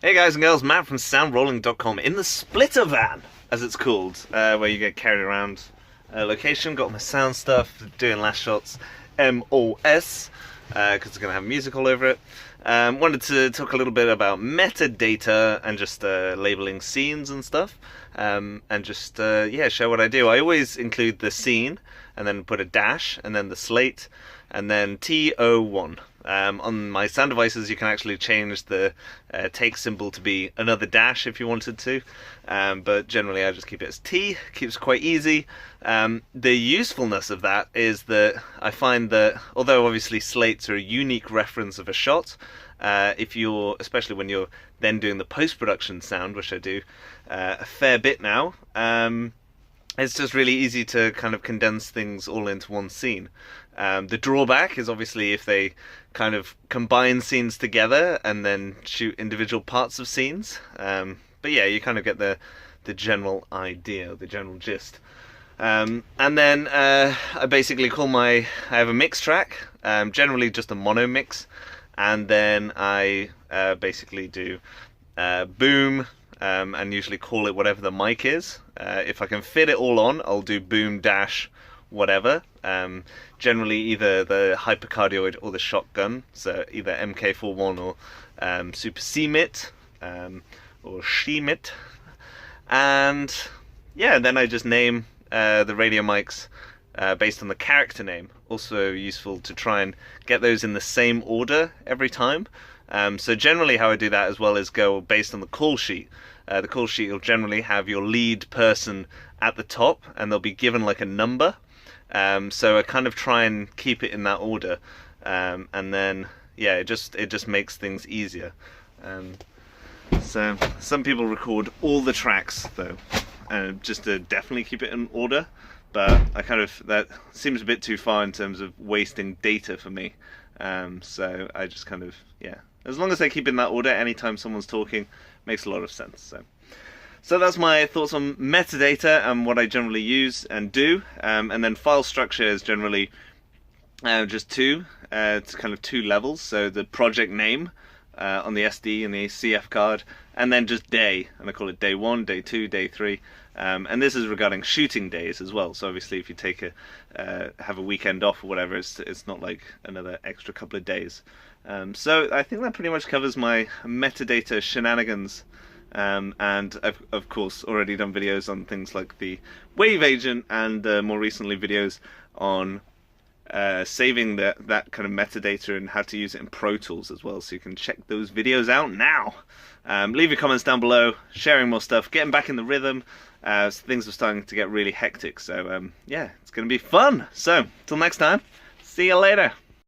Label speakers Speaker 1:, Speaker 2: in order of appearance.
Speaker 1: Hey guys and girls, Matt from Soundrolling.com in the splitter van, as it's called, where you get carried around a location. Got my sound stuff, doing last shots, MOS, because it's going to have music all over it. Wanted to talk a little bit about metadata and just labeling scenes and stuff, and just show what I do. I always include the scene, and then put a dash, and then the slate, and then TO1. On my sound devices, you can actually change the take symbol to be another dash if you wanted to, but generally I just keep it as T. Keeps it quite easy. The usefulness of that is that I find that although obviously slates are a unique reference of a shot, especially when you're then doing the post-production sound, which I do a fair bit now, it's just really easy to kind of condense things all into one scene. The drawback is obviously if they kind of combine scenes together and then shoot individual parts of scenes. But yeah, you kind of get the general idea, the general gist. And then I basically I have a mix track, generally just a mono mix, and then I basically do boom, and usually call it whatever the mic is. If I can fit it all on, I'll do boom dash whatever. Generally either the hypercardioid or the shotgun, so either MK41 or Super CMIT, or SHMIT. And yeah, then I just name the radio mics based on the character name. Also useful to try and get those in the same order every time. So generally how I do that as well is go based on the call sheet. The call sheet will generally have your lead person at the top, and they'll be given like a number. So I kind of try and keep it in that order, and then yeah, it just makes things easier. So some people record all the tracks though, just to definitely keep it in order. But that seems a bit too far in terms of wasting data for me. So I just kind of, yeah, as long as I keep in that order, anytime someone's talking, makes a lot of sense. So that's my thoughts on metadata and what I generally use and do. And then file structure is generally just two. It's kind of two levels. So the project name on the SD and the CF card, and then just day. And I call it day 1, day 2, day 3. And this is regarding shooting days as well. So obviously if you have a weekend off or whatever, it's not like another extra couple of days. So I think that pretty much covers my metadata shenanigans. And I've of course already done videos on things like the wave agent, and more recently videos on saving that kind of metadata and how to use it in Pro Tools as well, so you can check those videos out now. Leave your comments down below, sharing more stuff, getting back in the rhythm. Things are starting to get really hectic, so yeah, it's gonna be fun. So till next time, see you later.